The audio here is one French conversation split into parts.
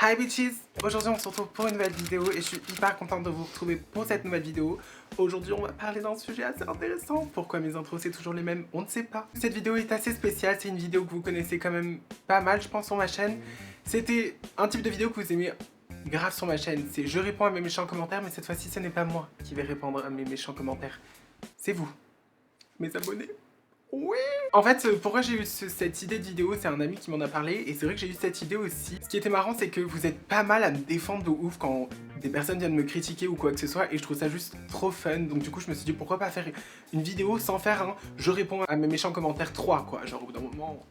Hi bitches! Aujourd'hui on se retrouve pour une nouvelle vidéo et je suis hyper contente de vous retrouver pour cette nouvelle vidéo. Aujourd'hui on va parler d'un sujet assez intéressant. Pourquoi mes intros c'est toujours les mêmes? On ne sait pas. Cette vidéo est assez spéciale, c'est une vidéo que vous connaissez quand même pas mal je pense sur ma chaîne. C'était un type de vidéo que vous aimez grave sur ma chaîne, c'est je réponds à mes méchants commentaires, mais cette fois-ci ce n'est pas moi qui vais répondre à mes méchants commentaires. C'est vous, mes abonnés. Oui. En fait, pourquoi j'ai eu cette idée de vidéo, c'est un ami qui m'en a parlé et c'est vrai que j'ai eu cette idée aussi. Ce qui était marrant, c'est que vous êtes pas mal à me défendre de ouf quand des personnes viennent me critiquer ou quoi que ce soit et je trouve ça juste trop fun. Donc du coup, je me suis dit pourquoi pas faire une vidéo sans faire un je réponds à mes méchants commentaires 3 quoi. Genre au bout d'un moment,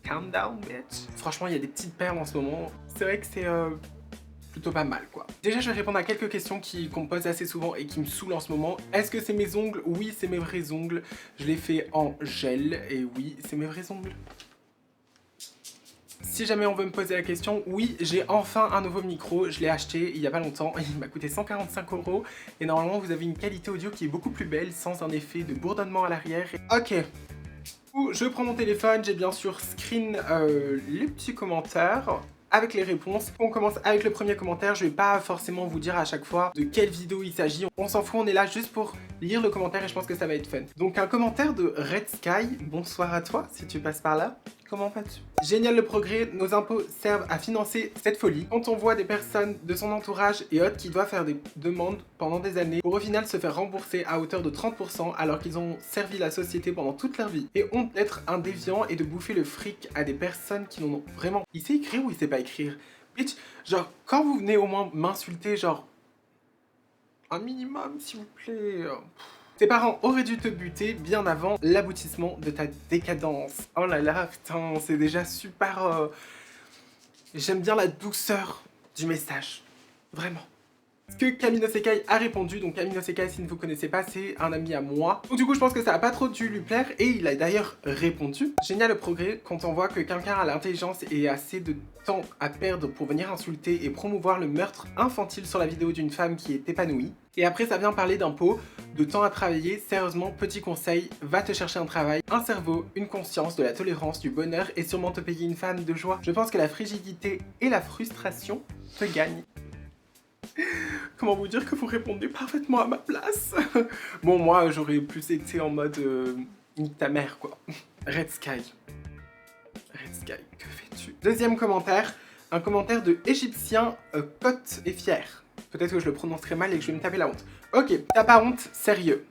calm down bitch. Franchement, il y a des petites perles en ce moment. C'est vrai que c'est plutôt pas mal quoi. Déjà je vais répondre à quelques questions qu'on me pose assez souvent et qui me saoulent en ce moment. Est-ce que c'est mes ongles? Oui, c'est mes vrais ongles. Je les fais en gel et oui, c'est mes vrais ongles. Si jamais on veut me poser la question, oui, j'ai enfin un nouveau micro, je l'ai acheté il y a pas longtemps, il m'a coûté 145 € et normalement vous avez une qualité audio qui est beaucoup plus belle sans un effet de bourdonnement à l'arrière. Ok, je prends mon téléphone, j'ai bien sûr screen les petits commentaires avec les réponses. On commence avec le premier commentaire, je vais pas forcément vous dire à chaque fois de quelle vidéo il s'agit. On s'en fout, on est là juste pour lire le commentaire et je pense que ça va être fun. Donc un commentaire de Red Sky, bonsoir à toi si tu passes par là. Comment vas-tu? Génial le progrès, nos impôts servent à financer cette folie. Quand on voit des personnes de son entourage et autres qui doivent faire des demandes pendant des années pour au final se faire rembourser à hauteur de 30% alors qu'ils ont servi la société pendant toute leur vie et honte d'être un déviant et de bouffer le fric à des personnes qui n'en ont vraiment... Il sait écrire ou il sait pas écrire? Bitch, genre quand vous venez au moins m'insulter, genre un minimum s'il vous plaît. Tes parents auraient dû te buter bien avant l'aboutissement de ta décadence. Oh là là, putain, c'est déjà super... J'aime bien la douceur du message. Vraiment. Ce que Kamino Sekai a répondu, donc Kamino Sekai, si vous ne connaissez pas, c'est un ami à moi. Donc du coup, je pense que ça a pas trop dû lui plaire et il a d'ailleurs répondu. Génial le progrès quand on voit que quelqu'un a l'intelligence et assez de temps à perdre pour venir insulter et promouvoir le meurtre infantile sur la vidéo d'une femme qui est épanouie. Et après, ça vient parler d'impôts, de temps à travailler. Sérieusement, petit conseil, va te chercher un travail, un cerveau, une conscience, de la tolérance, du bonheur et sûrement te payer une femme de joie. Je pense que la frigidité et la frustration te gagnent. Comment vous dire que vous répondez parfaitement à ma place? Bon, moi, j'aurais plus été en mode nique ta mère, quoi. Red Sky. Red Sky, que fais-tu? Deuxième commentaire, un commentaire de Égyptien Cote et Fier. Peut-être que je le prononcerai mal et que je vais me taper la honte. Ok, t'as pas honte, sérieux.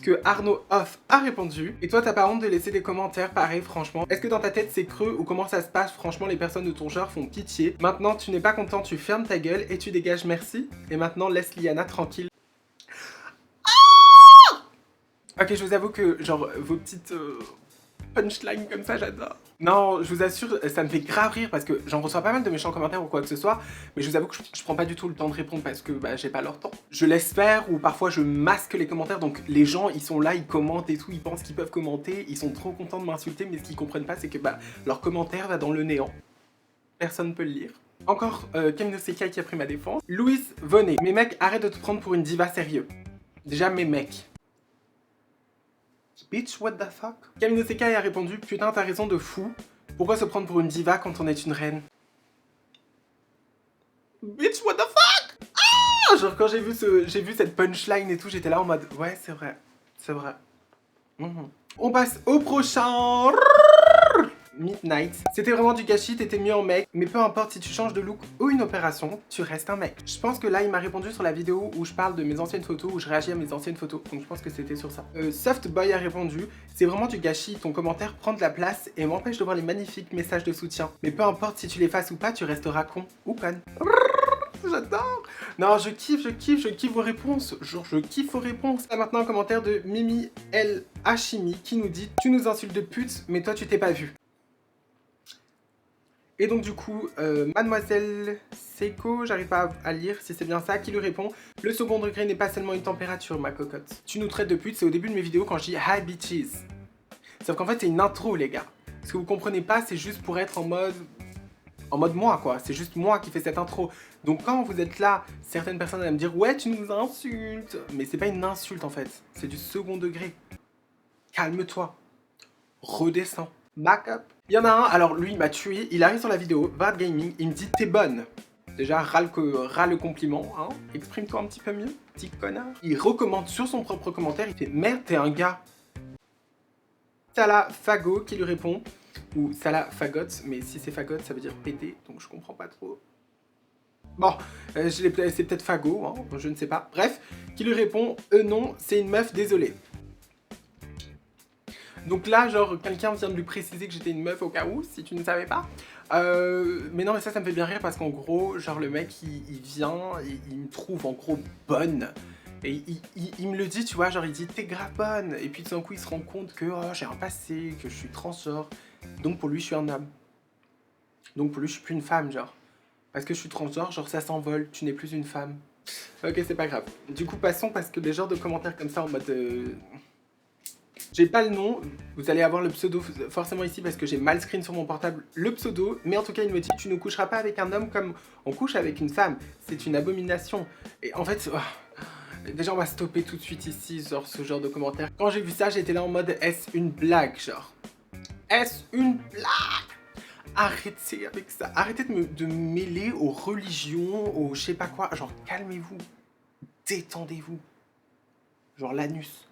Que Arnaud Off a répondu. Et toi, t'as pas honte de laisser des commentaires pareil, franchement? Est-ce que dans ta tête c'est creux ou comment ça se passe? Franchement, les personnes de ton genre font pitié. Maintenant, tu n'es pas content, tu fermes ta gueule et tu dégages, merci. Et maintenant, laisse Liana tranquille. Ok, je vous avoue que, genre, vos petites punchlines comme ça, j'adore. Non, je vous assure, ça me fait grave rire parce que j'en reçois pas mal de méchants commentaires ou quoi que ce soit, mais je vous avoue que je prends pas du tout le temps de répondre parce que bah, j'ai pas leur temps. Je laisse faire ou parfois je masque les commentaires, donc les gens ils sont là, ils commentent et tout, ils pensent qu'ils peuvent commenter, ils sont trop contents de m'insulter, mais ce qu'ils comprennent pas c'est que bah, leur commentaire va dans le néant. Personne ne peut le lire. Encore Kamino Sekai qui a pris ma défense. Louise Vonnet, mes mecs, arrête de te prendre pour une diva sérieux. Déjà mes mecs. Bitch, what the fuck? Kamino Sekai a répondu, putain t'as raison de fou. Pourquoi se prendre pour une diva quand on est une reine? Bitch, what the fuck? Ah! Genre quand j'ai vu cette punchline et tout, j'étais là en mode, ouais c'est vrai, c'est vrai. On passe au prochain. Midnight. C'était vraiment du gâchis, t'étais mieux en mec, mais peu importe si tu changes de look ou une opération, tu restes un mec. Je pense que là, il m'a répondu sur la vidéo où je parle de mes anciennes photos, où je réagis à mes anciennes photos, donc je pense que c'était sur ça. Softboy a répondu, c'est vraiment du gâchis, ton commentaire prend de la place et m'empêche de voir les magnifiques messages de soutien. Mais peu importe si tu les fasses ou pas, tu resteras con ou conne. J'adore. Non, je kiffe vos réponses. Genre, je kiffe vos réponses. Là, maintenant, un commentaire de Mimi El Hachimi qui nous dit « Tu nous insultes de pute, mais toi, tu t'es pas vu. » Et donc du coup, Mademoiselle Seiko, j'arrive pas à lire si c'est bien ça, qui lui répond « Le second degré n'est pas seulement une température, ma cocotte. Tu nous traites de pute, c'est au début de mes vidéos quand je dis « Hi bitches ». Sauf qu'en fait, c'est une intro, les gars. Ce que vous comprenez pas, c'est juste pour être en mode moi, quoi. C'est juste moi qui fais cette intro. Donc quand vous êtes là, certaines personnes vont me dire « Ouais, tu nous insultes ». Mais c'est pas une insulte, en fait. C'est du second degré. Calme-toi. Redescends. Back up. Il y en a un, alors lui il m'a tué, il arrive sur la vidéo, Vard Gaming, il me dit t'es bonne. Déjà, ras le compliment, hein. Exprime-toi un petit peu mieux, petit connard. Il recommande sur son propre commentaire, il fait merde, t'es un gars. Salah Fagot qui lui répond, ou Salah Fagot, mais si c'est Fagot, ça veut dire pété, donc je comprends pas trop. Bon, c'est peut-être Fagot, hein, je ne sais pas. Bref, qui lui répond, non, c'est une meuf, désolé. Donc là, genre, quelqu'un vient de lui préciser que j'étais une meuf au cas où, si tu ne savais pas. Mais non, mais ça me fait bien rire parce qu'en gros, genre, le mec, il vient, il me trouve en gros bonne. Et il me le dit, tu vois, genre, il dit, t'es grave bonne. Et puis tout d'un coup, il se rend compte que oh, j'ai un passé, que je suis transgenre. Donc pour lui, je suis un homme. Donc pour lui, je suis plus une femme, genre. Parce que je suis transgenre, genre, ça s'envole, tu n'es plus une femme. Ok, c'est pas grave. Du coup, passons parce que des genres de commentaires comme ça en mode... J'ai pas le nom, vous allez avoir le pseudo forcément ici parce que j'ai mal screen sur mon portable le pseudo, mais en tout cas il me dit tu ne coucheras pas avec un homme comme on couche avec une femme, c'est une abomination. Et en fait, déjà on va stopper tout de suite ici, genre ce genre de commentaires. Quand j'ai vu ça, j'étais là en mode est-ce une blague, genre. Est-ce une blague? Arrêtez avec ça, arrêtez de me mêler aux religions, aux je sais pas quoi, genre calmez-vous, détendez-vous. Genre l'anus.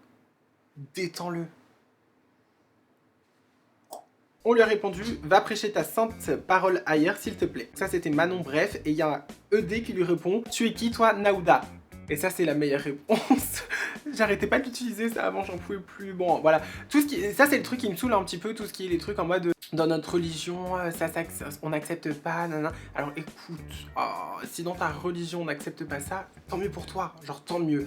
Détends-le. On lui a répondu, va prêcher ta sainte parole ailleurs s'il te plaît. Ça c'était Manon Bref et il y a ED qui lui répond, tu es qui toi Naouda? Et ça c'est la meilleure réponse. J'arrêtais pas d'utiliser ça avant, j'en pouvais plus. Bon voilà, tout ce qui, ça c'est le truc qui me saoule un petit peu, tout ce qui est les trucs en mode dans notre religion, on n'accepte pas, nanana. Alors écoute, si dans ta religion on n'accepte pas ça, tant mieux pour toi, genre tant mieux.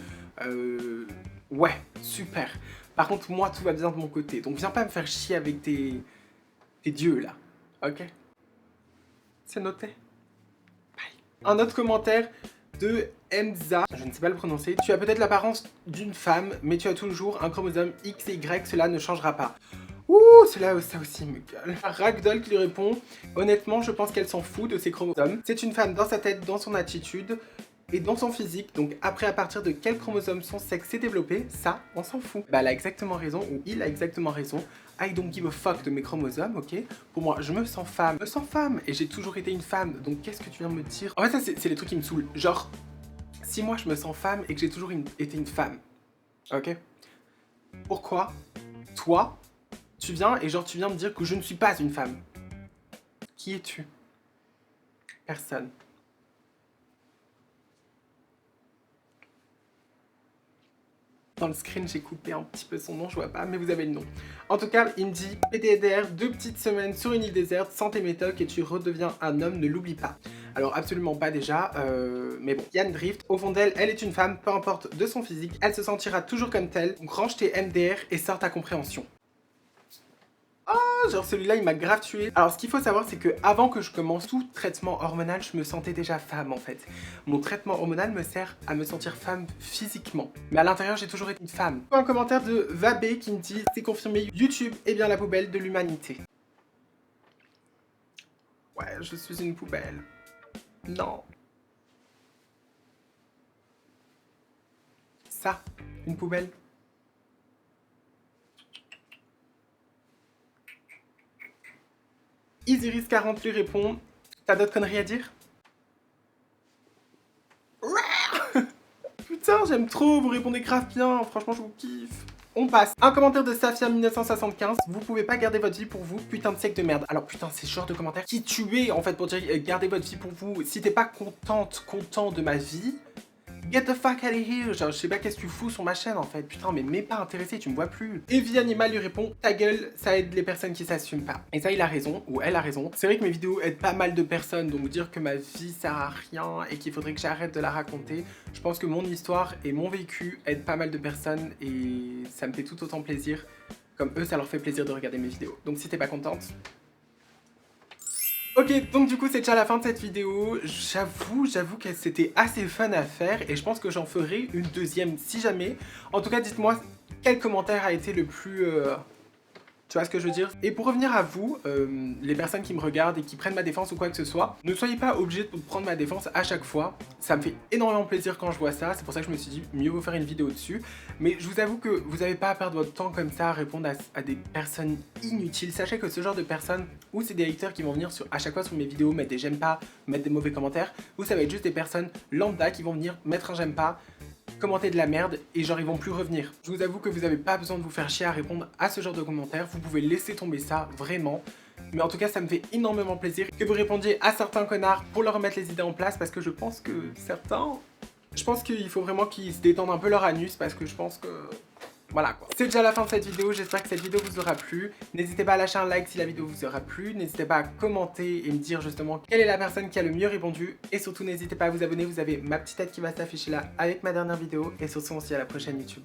Ouais, super. Par contre, moi, tout va bien de mon côté. Donc, viens pas me faire chier avec tes dieux, là. Ok? C'est noté. Bye. Un autre commentaire de Emza. Je ne sais pas le prononcer. Tu as peut-être l'apparence d'une femme, mais tu as toujours un chromosome X et Y. Cela ne changera pas. Ouh, ça aussi me gueule. Ragdoll qui lui répond, honnêtement, je pense qu'elle s'en fout de ses chromosomes. C'est une femme dans sa tête, dans son attitude et dans son physique, donc après à partir de quel chromosome son sexe s'est développé, ça, on s'en fout. Bah elle a exactement raison, ou il a exactement raison. I don't give a fuck de mes chromosomes, ok? Pour moi, je me sens femme, et j'ai toujours été une femme, donc qu'est-ce que tu viens de me dire? En fait, ça, c'est les trucs qui me saoulent. Genre, si moi je me sens femme et que j'ai toujours été une femme, ok? Pourquoi, toi, tu viens et genre tu viens me dire que je ne suis pas une femme? Qui es-tu? Personne. Dans le screen, j'ai coupé un petit peu son nom, je vois pas, mais vous avez le nom. En tout cas, il me dit PDDR, 2 petites semaines sur une île déserte, sans tes méthodes et tu redeviens un homme, ne l'oublie pas. Alors absolument pas déjà, mais bon. Yann Drift, au fond d'elle, elle est une femme, peu importe de son physique, elle se sentira toujours comme telle, donc range tes MDR et sors ta compréhension. Genre celui-là il m'a grave tué. Alors ce qu'il faut savoir c'est que avant que je commence tout traitement hormonal, je me sentais déjà femme en fait. Mon traitement hormonal me sert à me sentir femme physiquement. Mais à l'intérieur j'ai toujours été une femme. Un commentaire de Vabé qui me dit c'est confirmé, YouTube est bien la poubelle de l'humanité. Ouais, je suis une poubelle. Non. Ça, une poubelle. Isiris40 lui répond, t'as d'autres conneries à dire? Putain, j'aime trop, vous répondez grave bien, franchement je vous kiffe. On passe. Un commentaire de Safia1975, vous pouvez pas garder votre vie pour vous, putain de siècle de merde. Alors putain, c'est ce genre de commentaire qui tuait en fait pour dire gardez votre vie pour vous. Si t'es pas content de ma vie, get the fuck out of here. Genre, je sais pas qu'est-ce que tu fous sur ma chaîne en fait. Putain, mais m'es pas intéressé, tu me vois plus. Et Vie Animal lui répond, ta gueule, ça aide les personnes qui s'assument pas. Et ça, il a raison, ou elle a raison. C'est vrai que mes vidéos aident pas mal de personnes, donc dire que ma vie sert à rien et qu'il faudrait que j'arrête de la raconter, je pense que mon histoire et mon vécu aident pas mal de personnes et ça me fait tout autant plaisir. Comme eux, ça leur fait plaisir de regarder mes vidéos. Donc si t'es pas contente, ok, donc du coup c'est déjà la fin de cette vidéo. J'avoue que c'était assez fun à faire et je pense que j'en ferai une deuxième si jamais. En tout cas, dites-moi quel commentaire a été le plus Tu vois ce que je veux dire? Et pour revenir à vous, les personnes qui me regardent et qui prennent ma défense ou quoi que ce soit, ne soyez pas obligés de prendre ma défense à chaque fois. Ça me fait énormément plaisir quand je vois ça, c'est pour ça que je me suis dit mieux vaut faire une vidéo dessus. Mais je vous avoue que vous n'avez pas à perdre votre temps comme ça à répondre à des personnes inutiles. Sachez que ce genre de personnes, ou c'est des haters qui vont venir à chaque fois sur mes vidéos, mettre des j'aime pas, mettre des mauvais commentaires, ou ça va être juste des personnes lambda qui vont venir mettre un j'aime pas, commenter de la merde et genre ils vont plus revenir. Je vous avoue que vous n'avez pas besoin de vous faire chier à répondre à ce genre de commentaires, vous pouvez laisser tomber ça, vraiment. Mais en tout cas ça me fait énormément plaisir que vous répondiez à certains connards pour leur remettre les idées en place parce que je pense que certains... Je pense qu'il faut vraiment qu'ils se détendent un peu leur anus parce que je pense que... Voilà quoi. C'est déjà la fin de cette vidéo, j'espère que cette vidéo vous aura plu. N'hésitez pas à lâcher un like si la vidéo vous aura plu. N'hésitez pas à commenter et me dire justement quelle est la personne qui a le mieux répondu. Et surtout n'hésitez pas à vous abonner, vous avez ma petite tête qui va s'afficher là avec ma dernière vidéo. Et surtout on se dit à la prochaine YouTube.